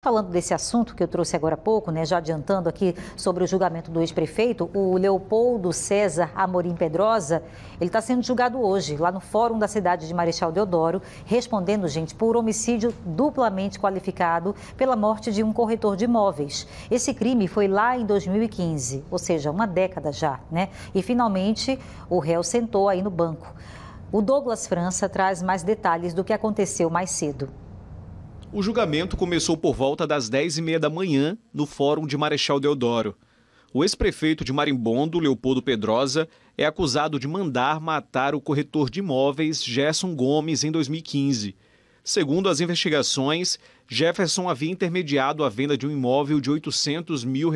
Falando desse assunto que eu trouxe agora há pouco, já adiantando aqui sobre o julgamento do ex-prefeito, o Leopoldo César Amorim Pedrosa, ele está sendo julgado hoje, lá no Fórum da cidade de Marechal Deodoro, respondendo, gente, por homicídio duplamente qualificado pela morte de um corretor de imóveis. Esse crime foi lá em 2015, ou seja, uma década já, E finalmente o réu sentou aí no banco. O Douglas França traz mais detalhes do que aconteceu mais cedo. O julgamento começou por volta das 10h30 da manhã, no Fórum de Marechal Deodoro. O ex-prefeito de Marimbondo, Leopoldo Pedrosa, é acusado de mandar matar o corretor de imóveis Gerson Gomes em 2015. Segundo as investigações, Jefferson havia intermediado a venda de um imóvel de R$800 mil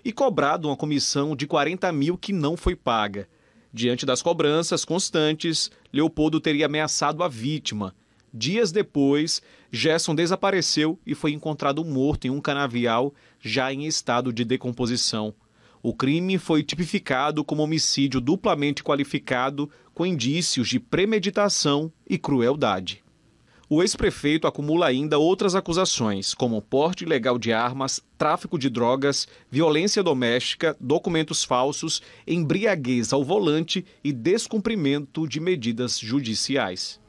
e cobrado uma comissão de R$40 mil que não foi paga. Diante das cobranças constantes, Leopoldo teria ameaçado a vítima. Dias depois, Gerson desapareceu e foi encontrado morto em um canavial, já em estado de decomposição. O crime foi tipificado como homicídio duplamente qualificado, com indícios de premeditação e crueldade. O ex-prefeito acumula ainda outras acusações, como porte ilegal de armas, tráfico de drogas, violência doméstica, documentos falsos, embriaguez ao volante e descumprimento de medidas judiciais.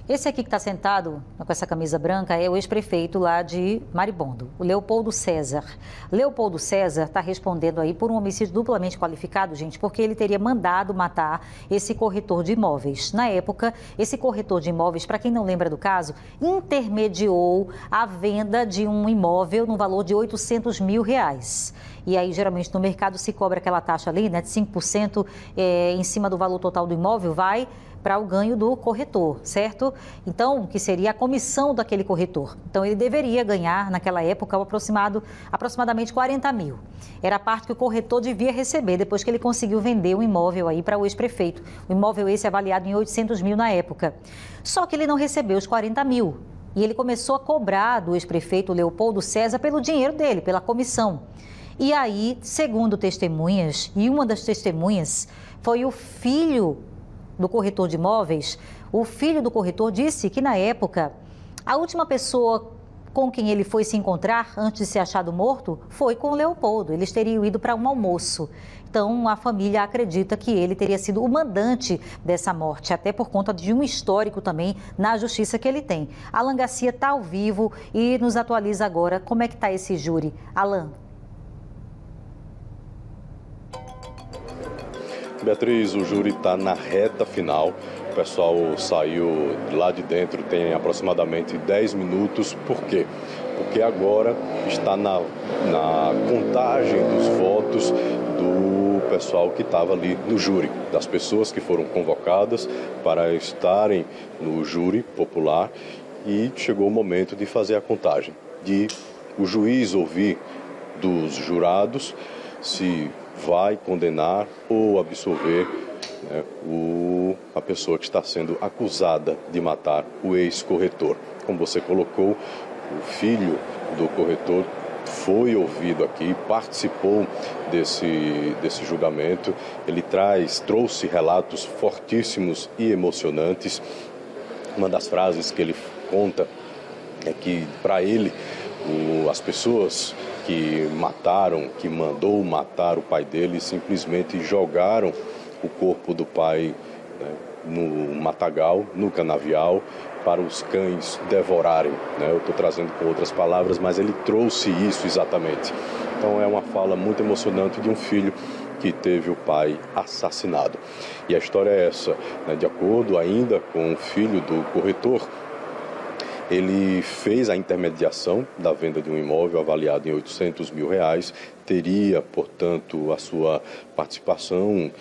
Esse aqui que está sentado com essa camisa branca é o ex-prefeito lá de Marimbondo, o Leopoldo César. Leopoldo César está respondendo aí por um homicídio duplamente qualificado, gente, porque ele teria mandado matar esse corretor de imóveis. Na época, esse corretor de imóveis, para quem não lembra do caso, intermediou a venda de um imóvel no valor de R$800 mil. E aí, geralmente, no mercado se cobra aquela taxa ali, de 5% em cima do valor total do imóvel, vai para o ganho do corretor, certo? Então, que seria a comissão daquele corretor. Então, ele deveria ganhar, naquela época, aproximadamente R$40 mil. Era a parte que o corretor devia receber, depois que ele conseguiu vender um imóvel aí para o ex-prefeito. O imóvel esse avaliado em R$800 mil na época. Só que ele não recebeu os R$40 mil. E ele começou a cobrar do ex-prefeito Leopoldo César pelo dinheiro dele, pela comissão. E aí, segundo testemunhas, e uma das testemunhas foi o filho do corretor de imóveis, o filho do corretor disse que, na época, a última pessoa com quem ele foi se encontrar antes de ser achado morto foi com o Leopoldo. Eles teriam ido para um almoço. Então, a família acredita que ele teria sido o mandante dessa morte, até por conta de um histórico também na justiça que ele tem. Alan Garcia está ao vivo e nos atualiza agora como é que está esse júri. Alan. Beatriz, o júri está na reta final. O pessoal saiu lá de dentro tem aproximadamente 10 minutos. Por quê? Porque agora está na contagem dos votos do pessoal que estava ali no júri, das pessoas que foram convocadas para estarem no júri popular, e chegou o momento de fazer a contagem, de o juiz ouvir dos jurados se vai condenar ou absolver a pessoa que está sendo acusada de matar o ex-corretor. Como você colocou, o filho do corretor foi ouvido aqui, participou desse julgamento. Ele trouxe relatos fortíssimos e emocionantes. Uma das frases que ele conta é que, para ele, as pessoas que mandou matar o pai dele, simplesmente jogaram o corpo do pai no matagal, no canavial, para os cães devorarem. Eu estou trazendo com outras palavras, mas ele trouxe isso exatamente. Então é uma fala muito emocionante de um filho que teve o pai assassinado. E a história é essa, de acordo ainda com o filho do corretor, ele fez a intermediação da venda de um imóvel avaliado em R$800 mil, teria, portanto, a sua participação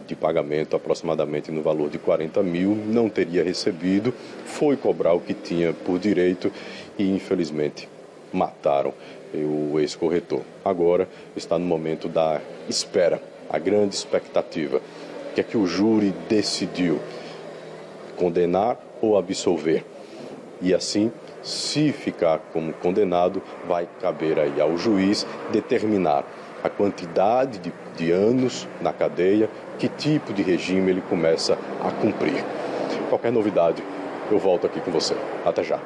de pagamento aproximadamente no valor de R$40 mil, não teria recebido, foi cobrar o que tinha por direito e, infelizmente, mataram o ex-corretor. Agora está no momento da espera, a grande expectativa. O que é que o júri decidiu? Condenar ou absolver? E assim, se ficar como condenado, vai caber aí ao juiz determinar a quantidade de anos na cadeia, que tipo de regime ele começa a cumprir. Qualquer novidade, eu volto aqui com você. Até já.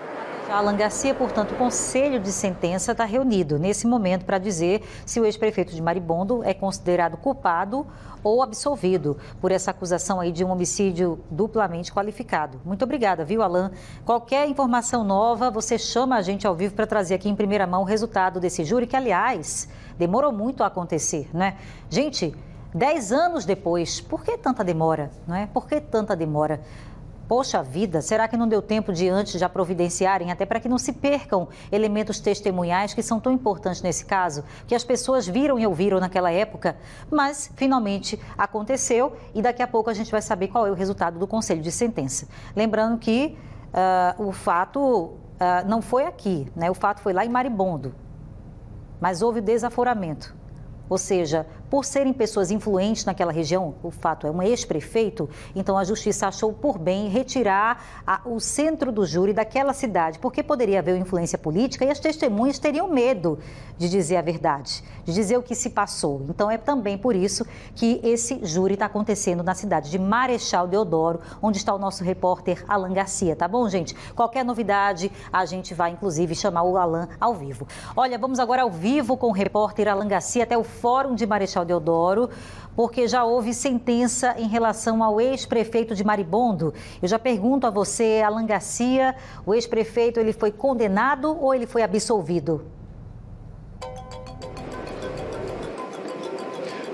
Alan Garcia, portanto, o Conselho de Sentença está reunido nesse momento para dizer se o ex-prefeito de Maribondo é considerado culpado ou absolvido por essa acusação aí de um homicídio duplamente qualificado. Muito obrigada, viu, Alan? Qualquer informação nova, você chama a gente ao vivo para trazer aqui em primeira mão o resultado desse júri, que, aliás, demorou muito a acontecer, né? Gente, 10 anos depois, por que tanta demora, não é? Por que tanta demora? Poxa vida, será que não deu tempo de antes já providenciarem, até para que não se percam elementos testemunhais que são tão importantes nesse caso, que as pessoas viram e ouviram naquela época, mas finalmente aconteceu e daqui a pouco a gente vai saber qual é o resultado do Conselho de Sentença. Lembrando que o fato não foi aqui, né? O fato foi lá em Maribondo, mas houve desaforamento. Ou seja, por serem pessoas influentes naquela região, o fato é um ex-prefeito, então a justiça achou por bem retirar o centro do júri daquela cidade, porque poderia haver influência política e as testemunhas teriam medo de dizer a verdade, de dizer o que se passou. Então é também por isso que esse júri está acontecendo na cidade de Marechal Deodoro, onde está o nosso repórter Alan Garcia, tá bom, gente? Qualquer novidade, a gente vai inclusive chamar o Alan ao vivo. Olha, vamos agora ao vivo com o repórter Alan Garcia até o Fórum de Marechal Deodoro, porque já houve sentença em relação ao ex-prefeito de Maribondo. Eu já pergunto a você, Alan Garcia, o ex-prefeito, ele foi condenado ou ele foi absolvido?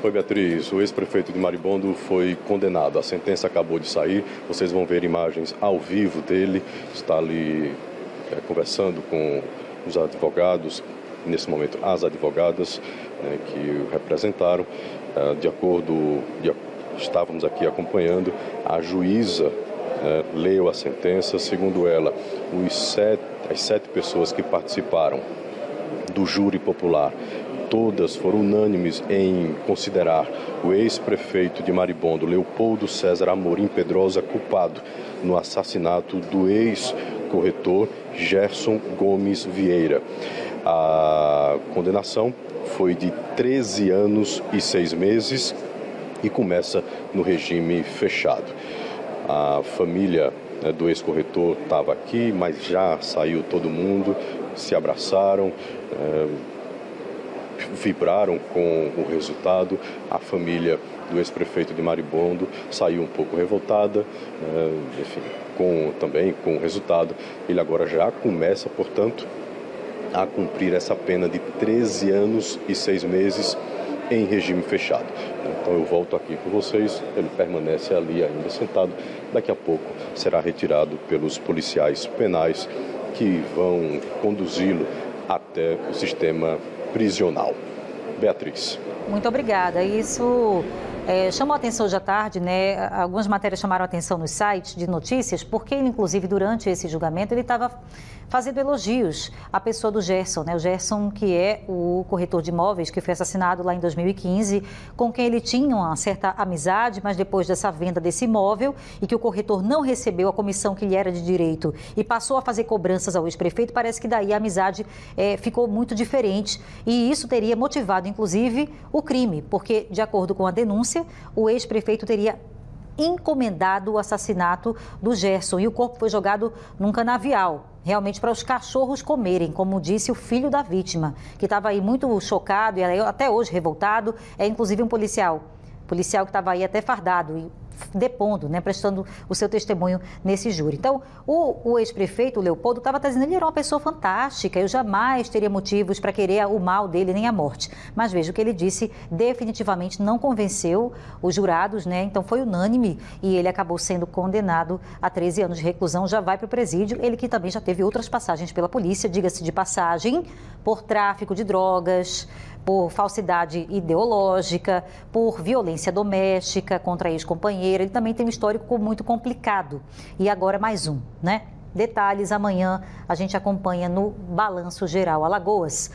Oi, Beatriz. O ex-prefeito de Maribondo foi condenado. A sentença acabou de sair. Vocês vão ver imagens ao vivo dele. Está ali conversando com os advogados. Nesse momento, as advogadas que o representaram, estávamos aqui acompanhando, a juíza leu a sentença. Segundo ela, as sete pessoas que participaram do júri popular, todas foram unânimes em considerar o ex-prefeito de Maribondo, Leopoldo César Amorim Pedrosa, culpado no assassinato do ex-corretor Gerson Gomes Vieira. A condenação foi de 13 anos e 6 meses e começa no regime fechado. A família do ex-corretor estava aqui, mas já saiu todo mundo, se abraçaram, vibraram com o resultado. A família do ex-prefeito de Maribondo saiu um pouco revoltada, enfim, também com o resultado. Ele agora já começa, portanto, a cumprir essa pena de 13 anos e 6 meses em regime fechado. Então eu volto aqui com vocês, ele permanece ali ainda sentado, daqui a pouco será retirado pelos policiais penais que vão conduzi-lo até o sistema prisional. Beatriz. Muito obrigada. Isso chamou a atenção hoje à tarde, né? Algumas matérias chamaram a atenção nos sites de notícias, porque ele, inclusive, durante esse julgamento, ele estava fazendo elogios à pessoa do Gerson, né? O Gerson, que é o corretor de imóveis que foi assassinado lá em 2015, com quem ele tinha uma certa amizade, mas depois dessa venda desse imóvel e que o corretor não recebeu a comissão que lhe era de direito e passou a fazer cobranças ao ex-prefeito, parece que daí a amizade ficou muito diferente e isso teria motivado, inclusive, o crime, porque, de acordo com a denúncia, o ex-prefeito teria encomendado o assassinato do Gerson e o corpo foi jogado num canavial, realmente para os cachorros comerem, como disse o filho da vítima, que estava aí muito chocado e até hoje revoltado, inclusive um policial que estava aí até fardado e depondo, né, prestando o seu testemunho nesse júri. Então, o ex-prefeito, o Leopoldo, estava dizendo que ele era uma pessoa fantástica, eu jamais teria motivos para querer o mal dele nem a morte. Mas veja, o que ele disse definitivamente não convenceu os jurados, né? Então foi unânime e ele acabou sendo condenado a 13 anos de reclusão, já vai para o presídio, ele que também já teve outras passagens pela polícia, diga-se de passagem, por tráfico de drogas, por falsidade ideológica, por violência doméstica contra a ex-companheira. Ele também tem um histórico muito complicado. E agora mais um, né? Detalhes amanhã a gente acompanha no Balanço Geral Alagoas.